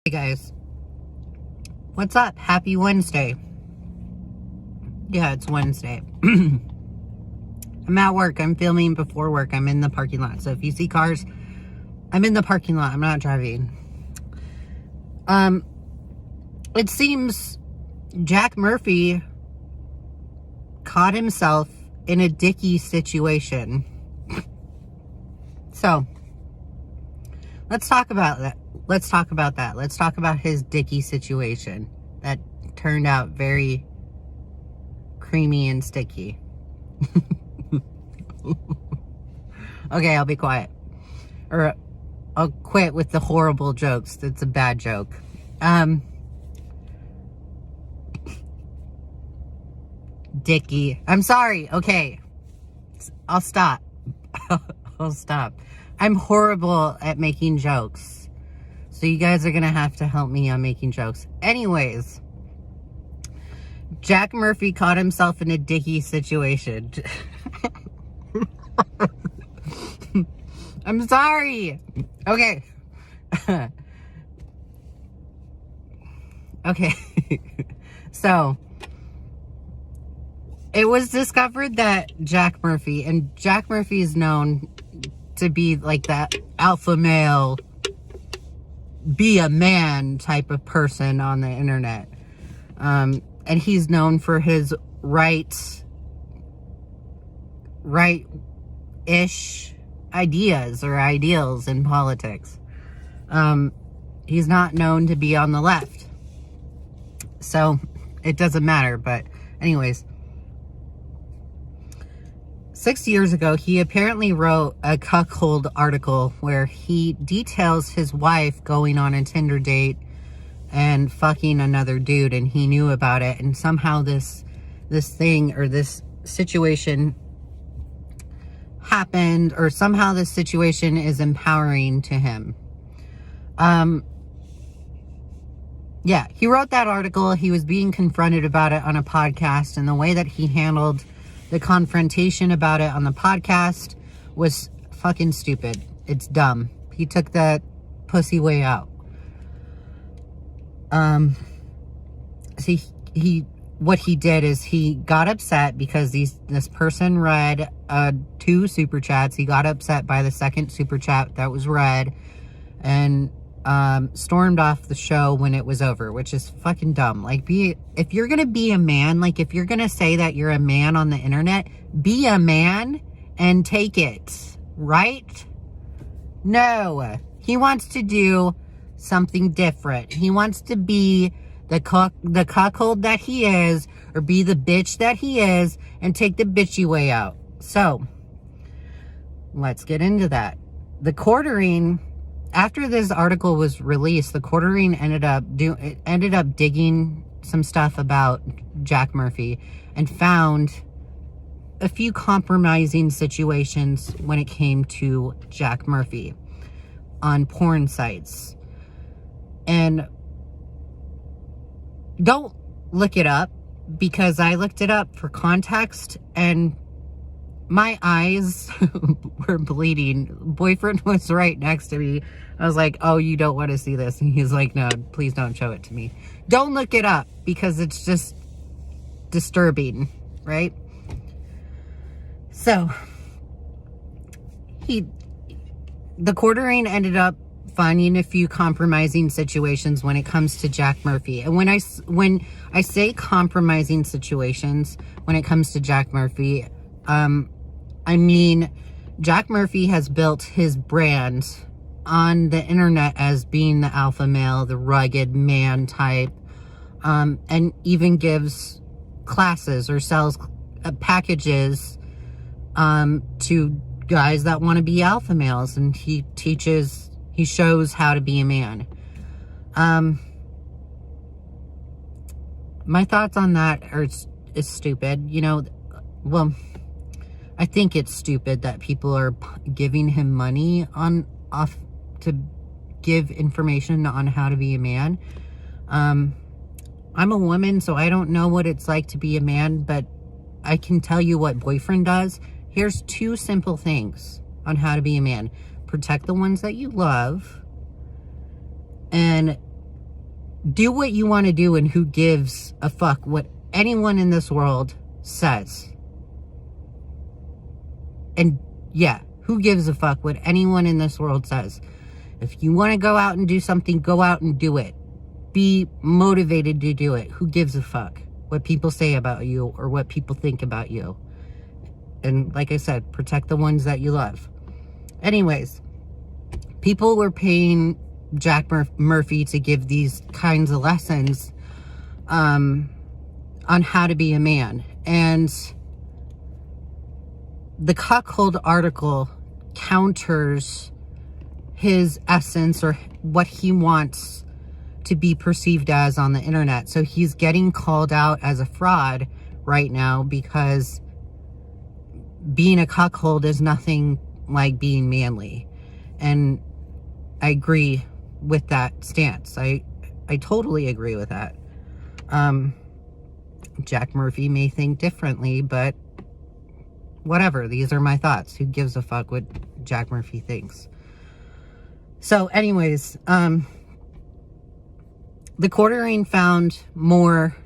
Hey guys, what's up? Happy Wednesday. Yeah, it's Wednesday. I'm at work. I'm filming before work. I'm in the parking lot. So if you see cars, I'm in the parking lot. I'm not driving. It seems Jack Murphy caught himself in a dicky situation. So let's talk about that. Let's talk about his dicky situation that turned out very creamy and sticky. Okay, I'll be quiet. Or I'll quit with the horrible jokes. It's a bad joke. Dicky. I'm sorry. Okay. I'll stop. I'll stop. I'm horrible at making jokes. So you guys are going to have to help me on making jokes. Anyways, Jack Murphy caught himself in a dicky situation. I'm sorry. Okay. Okay. So, it was discovered that Jack Murphy is known to be like that alpha male, be a man type of person on the internet. And he's known for his right-ish ideas or ideals in politics. He's not known to be on the left. So, it doesn't matter. But anyways, 6 years ago, he apparently wrote a cuckold article where he details his wife going on a Tinder date and fucking another dude, and he knew about it, and somehow this thing or this situation happened, or somehow this situation is empowering to him. Yeah, he wrote that article. He was being confronted about it on a podcast, and the way that he handled the confrontation about it on the podcast was fucking stupid. It's dumb. He took the pussy way out. What he did is he got upset because this person read 2 super chats. He got upset by the second super chat that was read and stormed off the show when it was over, which is fucking dumb. Like, if you're gonna be a man, like if you're gonna say that you're a man on the internet, be a man and take it, right? No, he wants to do something different. He wants to be the cuckold that he is, or be the bitch that he is, and take the bitchy way out. So, let's get into that. The quartering, after this article was released, the quartering ended up digging some stuff about Jack Murphy and found a few compromising situations when it came to Jack Murphy on porn sites. And don't look it up, because I looked it up for context and my eyes were bleeding. Boyfriend was right next to me. I was like, oh, you don't want to see this? And he's like, no, please don't show it to me. Don't look it up, because it's just disturbing, right? So, the quartering ended up finding a few compromising situations when it comes to Jack Murphy. And when I say compromising situations when it comes to Jack Murphy, I mean, Jack Murphy has built his brand on the internet as being the alpha male, the rugged man type, and even gives classes or sells packages to guys that want to be alpha males, and he shows how to be a man. My thoughts on that is stupid. Well, I think it's stupid that people are giving him money to give information on how to be a man. I'm a woman, so I don't know what it's like to be a man, but I can tell you what Boyfriend does. Here's 2 simple things on how to be a man. Protect the ones that you love, and do what you want to do, and who gives a fuck what anyone in this world says? And yeah, who gives a fuck what anyone in this world says? If you want to go out and do something, go out and do it. Be motivated to do it. Who gives a fuck what people say about you or what people think about you? And like I said, protect the ones that you love. Anyways, people were paying Jack Murphy to give these kinds of lessons on how to be a man. And the cuckold article counters his essence or what he wants to be perceived as on the internet. So he's getting called out as a fraud right now because being a cuckold is nothing like being manly. And I agree with that stance. I totally agree with that. Jack Murphy may think differently, but whatever. These are my thoughts. Who gives a fuck what Jack Murphy thinks? So anyways, the quartering found more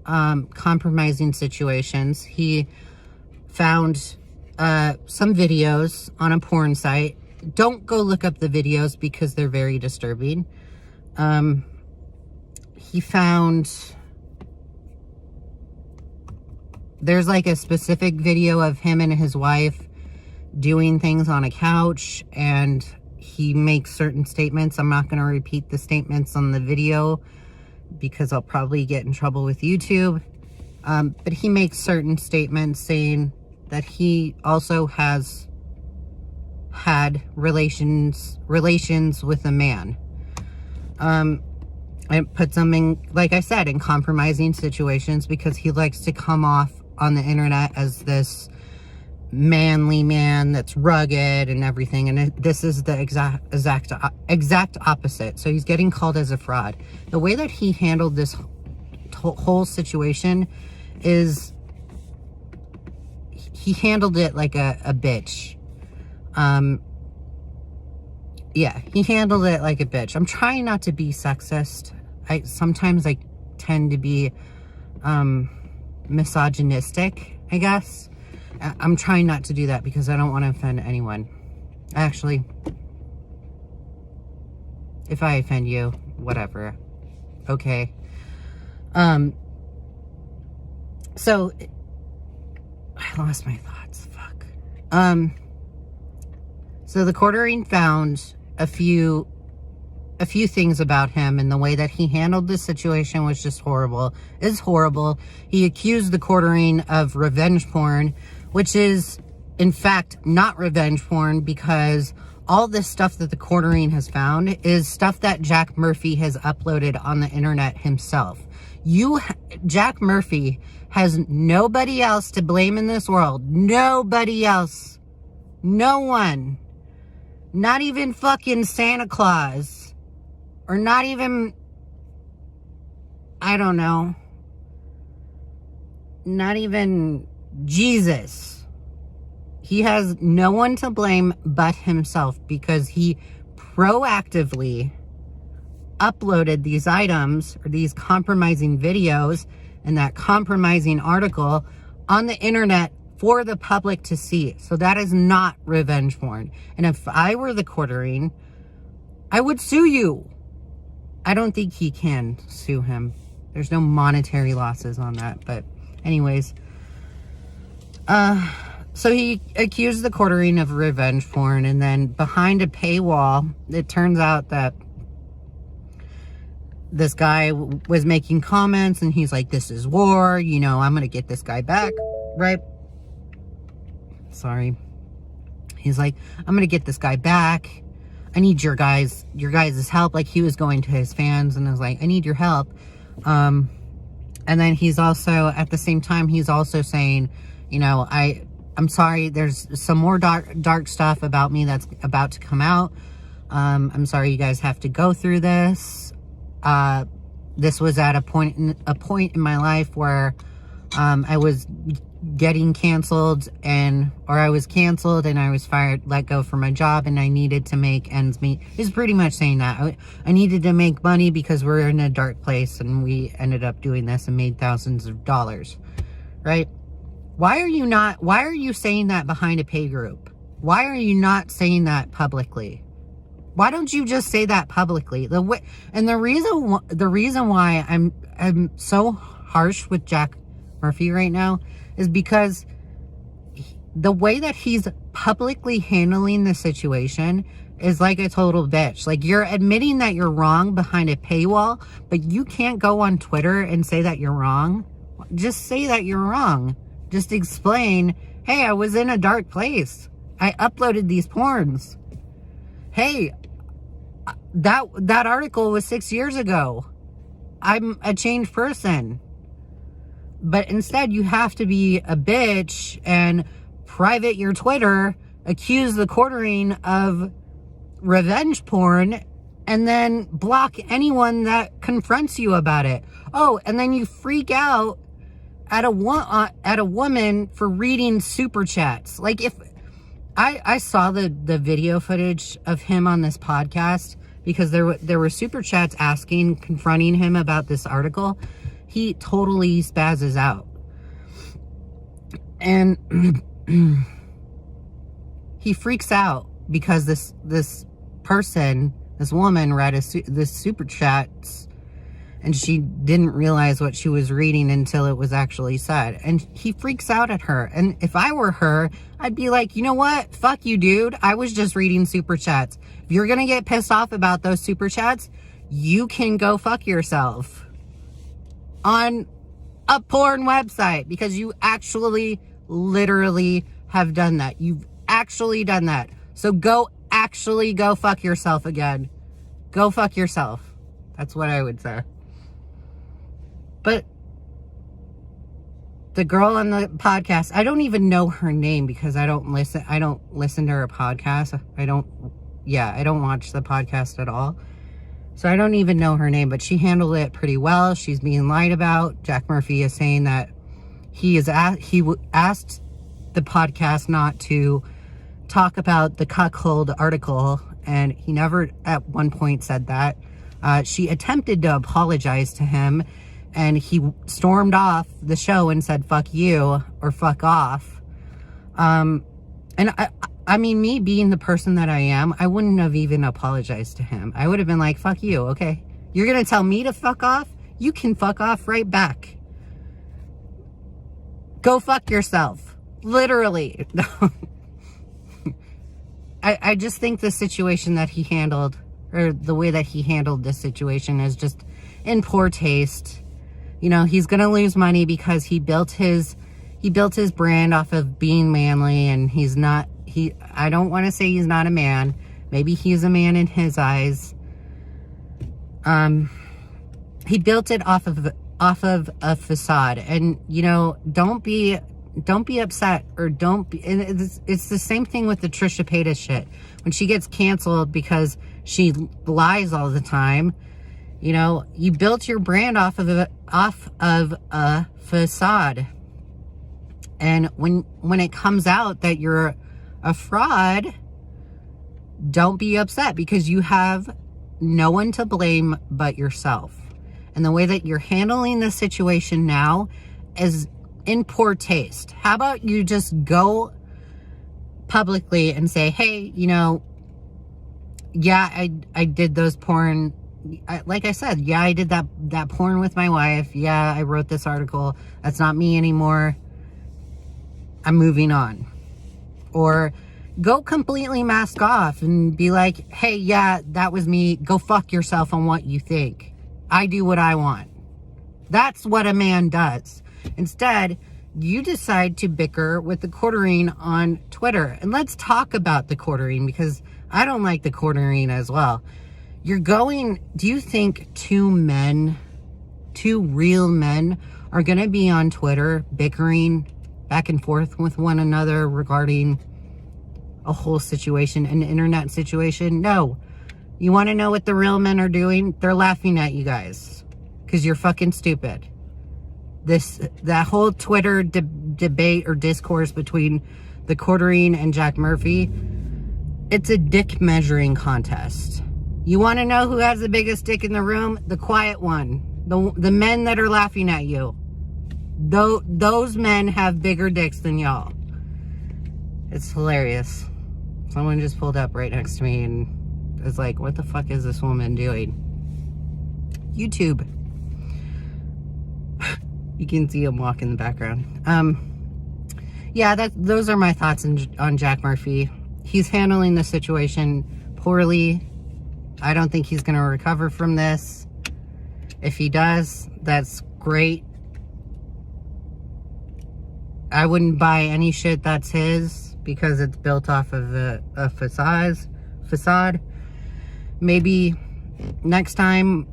compromising situations. He found some videos on a porn site. Don't go look up the videos because they're very disturbing. He found... There's like a specific video of him and his wife doing things on a couch, and he makes certain statements. I'm not going to repeat the statements on the video because I'll probably get in trouble with YouTube. But he makes certain statements saying that he also has had relations with a man. It puts him in, like I said, in compromising situations because he likes to come off on the internet as this manly man that's rugged and everything, and this is the exact opposite. So he's getting called as a fraud. The way that he handled this whole situation is he handled it like a bitch. Yeah, he handled it like a bitch. I'm trying not to be sexist. Sometimes I tend to be misogynistic, I guess. I'm trying not to do that because I don't want to offend anyone. Actually, if I offend you, whatever. Okay. So I lost my thoughts. Fuck. So the quartering found a few things about him, and the way that he handled this situation was just horrible. It's horrible. He accused the quartering of revenge porn, which is, in fact, not revenge porn, because all this stuff that the quartering has found is stuff that Jack Murphy has uploaded on the internet himself. Jack Murphy has nobody else to blame in this world. Nobody else. No one. Not even fucking Santa Claus. Or not even, I don't know, not even Jesus. He has no one to blame but himself because he proactively uploaded these items or these compromising videos and that compromising article on the internet for the public to see. So that is not revenge porn. And if I were the quartering, I would sue you. I don't think he can sue him. There's no monetary losses on that. But anyways, so he accused the quartering of revenge porn, and then behind a paywall, it turns out that this guy was making comments, and he's like, this is war, you know, I'm gonna get this guy back, right? Sorry. He's like, I'm gonna get this guy back. I need your guys' help. Like, he was going to his fans and was like, I need your help. And then he's also, at the same time, he's also saying, you know, I'm sorry, there's some more dark stuff about me that's about to come out. I'm sorry you guys have to go through this. This was at a point in my life where I was getting canceled or I was canceled and I was let go from my job and I needed to make ends meet. Is pretty much saying that. I needed to make money because we're in a dark place and we ended up doing this and made thousands of dollars, right? Why are you saying that behind a pay group? Why are you not saying that publicly? Why don't you just say that publicly? The reason why I'm so harsh with Jack Murphy right now is because the way that he's publicly handling the situation is like a total bitch. Like, you're admitting that you're wrong behind a paywall, but you can't go on Twitter and say that you're wrong. Just say that you're wrong. Just explain, hey, I was in a dark place. I uploaded these porns. Hey, that article was 6 years ago. I'm a changed person. But instead, you have to be a bitch and private your Twitter, accuse the quartering of revenge porn, and then block anyone that confronts you about it. Oh, and then you freak out at a woman for reading super chats. Like, if I saw the video footage of him on this podcast, because there were super chats confronting him about this article. He totally spazzes out. And he freaks out because this woman read this super chats and she didn't realize what she was reading until it was actually said. And he freaks out at her. And if I were her, I'd be like, you know what? Fuck you, dude. I was just reading super chats. If you're going to get pissed off about those super chats, you can go fuck yourself on a porn website, because you actually literally have done that. You've actually done that. So go fuck yourself again. Go fuck yourself. That's what I would say. But the girl on the podcast, I don't even know her name because I don't listen to her podcast. I don't watch the podcast at all. So I don't even know her name, but she handled it pretty well. She's being lied about. Jack Murphy is saying that he asked the podcast not to talk about the cuckold article, and he never at one point said that. She attempted to apologize to him, and he stormed off the show and said, fuck you, or fuck off. And I mean, me being the person that I am, I wouldn't have even apologized to him. I would have been like, fuck you, okay? You're going to tell me to fuck off? You can fuck off right back. Go fuck yourself. Literally. I just think the situation that he handled, or the way that he handled this situation, is just in poor taste. You know, he's going to lose money because he built his brand off of being manly, and I don't want to say he's not a man. Maybe he's a man in his eyes. He built it off of a facade, and you know, don't be upset, or it's the same thing with the Trisha Paytas shit. When she gets canceled because she lies all the time, you know, you built your brand off of a facade. And when it comes out that you're a fraud, don't be upset, because you have no one to blame but yourself. And the way that you're handling this situation now is in poor taste. How about you just go publicly and say, hey, you know, yeah, I did those porn. Like I said, yeah, I did that porn with my wife. Yeah, I wrote this article. That's not me anymore. I'm moving on. Or go completely mask off and be like, hey, yeah, that was me. Go fuck yourself on what you think. I do what I want. That's what a man does. Instead, you decide to bicker with the quartering on Twitter. And let's talk about the quartering, because I don't like the quartering as well. Do you think two real men are going to be on Twitter bickering back and forth with one another regarding a whole situation, an internet situation? No. You want to know what the real men are doing? They're laughing at you guys because you're fucking stupid. that whole Twitter debate or discourse between the Quarterine and Jack Murphy, it's a dick measuring contest. You want to know who has the biggest dick in the room? The quiet one. The men that are laughing at you. Those men have bigger dicks than y'all. It's hilarious. Someone just pulled up right next to me and is like, what the fuck is this woman doing? YouTube. You can see him walk in the background. Yeah, those are my thoughts on Jack Murphy. He's handling the situation poorly. I don't think he's going to recover from this. If he does, that's great. I wouldn't buy any shit that's his because it's built off of a facade. Maybe next time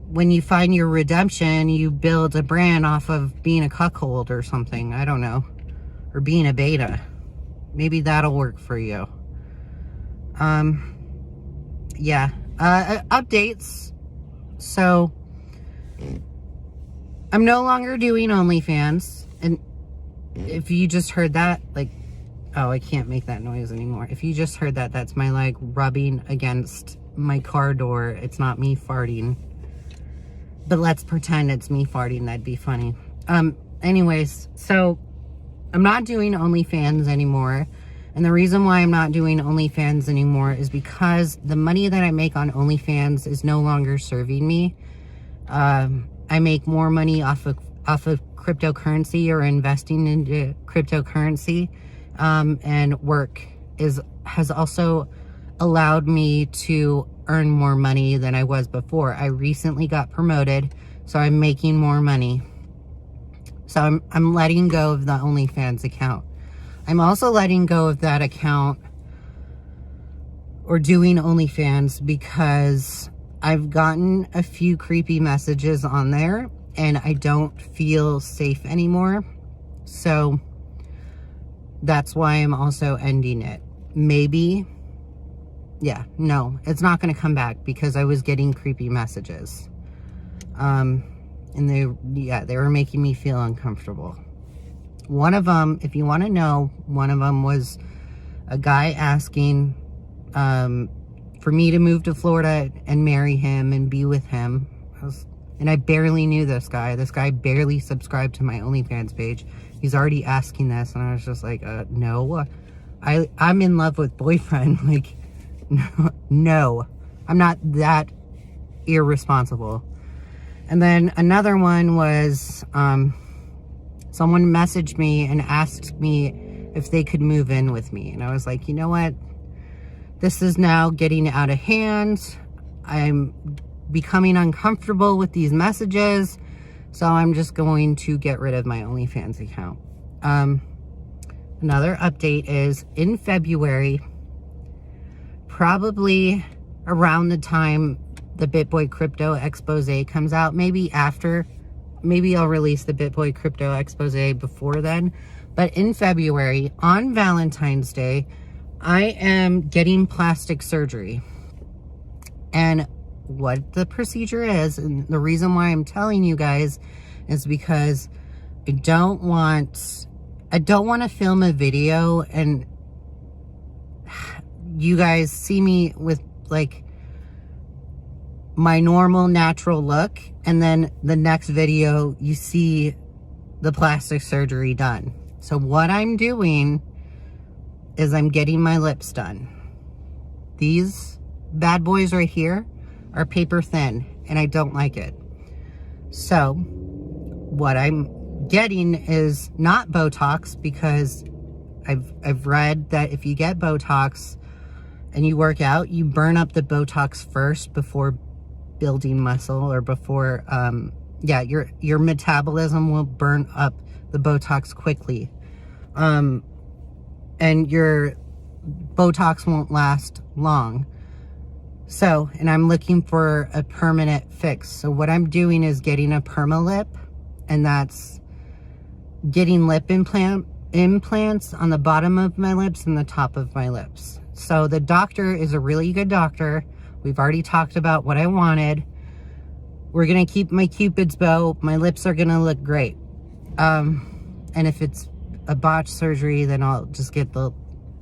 when you find your redemption, you build a brand off of being a cuckold or something. I don't know. Or being a beta. Maybe that'll work for you. Yeah. Updates. So, I'm no longer doing OnlyFans. And if you just heard that, like, oh, I can't make that noise anymore. If you just heard that, that's my leg rubbing against my car door. It's not me farting. But let's pretend it's me farting. That'd be funny. Anyways, so I'm not doing OnlyFans anymore. And the reason why I'm not doing OnlyFans anymore is because the money that I make on OnlyFans is no longer serving me. I make more money off of cryptocurrency or investing into cryptocurrency. And work has also allowed me to earn more money than I was before. I recently got promoted, so I'm making more money. So I'm letting go of the OnlyFans account. I'm also letting go of that account or doing OnlyFans because I've gotten a few creepy messages on there and I don't feel safe anymore. So that's why I'm also ending it. Maybe, yeah, no, it's not going to come back because I was getting creepy messages. And they were making me feel uncomfortable. One of them, if you want to know, one of them was a guy asking for me to move to Florida and marry him and be with him. And I barely knew this guy. This guy barely subscribed to my OnlyFans page. He's already asking this, and I was just like, no. I'm in love with boyfriend. Like, no. I'm not that irresponsible. And then another one was... someone messaged me and asked me if they could move in with me. And I was like, you know what? This is now getting out of hand. I'm becoming uncomfortable with these messages. So I'm just going to get rid of my OnlyFans account. Another update is in February, probably around the time the BitBoy Crypto Expose comes out, maybe after. Maybe I'll release the BitBoy Crypto Expose before then. But in February, on Valentine's Day, I am getting plastic surgery. And what the procedure is, and the reason why I'm telling you guys, is because I don't want to film a video and you guys see me with, like, my normal natural look, and then the next video you see the plastic surgery done. So what I'm doing is I'm getting my lips done. These bad boys right here are paper thin and I don't like it. So what I'm getting is not Botox, because I've read that if you get Botox and you work out, you burn up the Botox first before building muscle, or before your metabolism will burn up the Botox quickly, and your Botox won't last long. So, and I'm looking for a permanent fix. So what I'm doing is getting a perma lip, and that's getting lip implants on the bottom of my lips and the top of my lips. So the doctor is a really good doctor. We've already talked about what I wanted. we're gonna keep my Cupid's bow. My lips are gonna look great. And if it's a botched surgery, then I'll just get the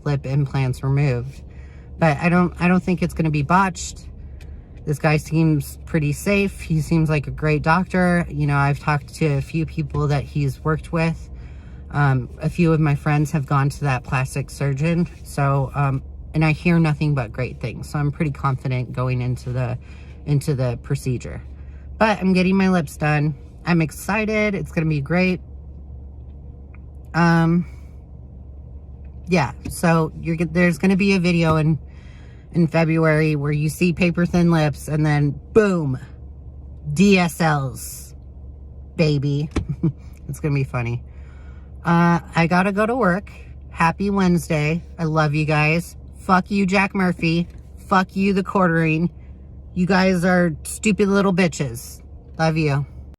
lip implants removed. But I don't think it's gonna be botched. This guy seems pretty safe. He seems like a great doctor. You know, I've talked to a few people that he's worked with. A few of my friends have gone to that plastic surgeon. So, and I hear nothing but great things. So I'm pretty confident going into the procedure. But I'm getting my lips done. I'm excited. It's going to be great. Yeah, so there's going to be a video in February where you see paper thin lips and then boom, DSLs, baby. It's going to be funny. I got to go to work. Happy Wednesday. I love you guys. Fuck you, Jack Murphy. Fuck you, the quartering. You guys are stupid little bitches. Love you.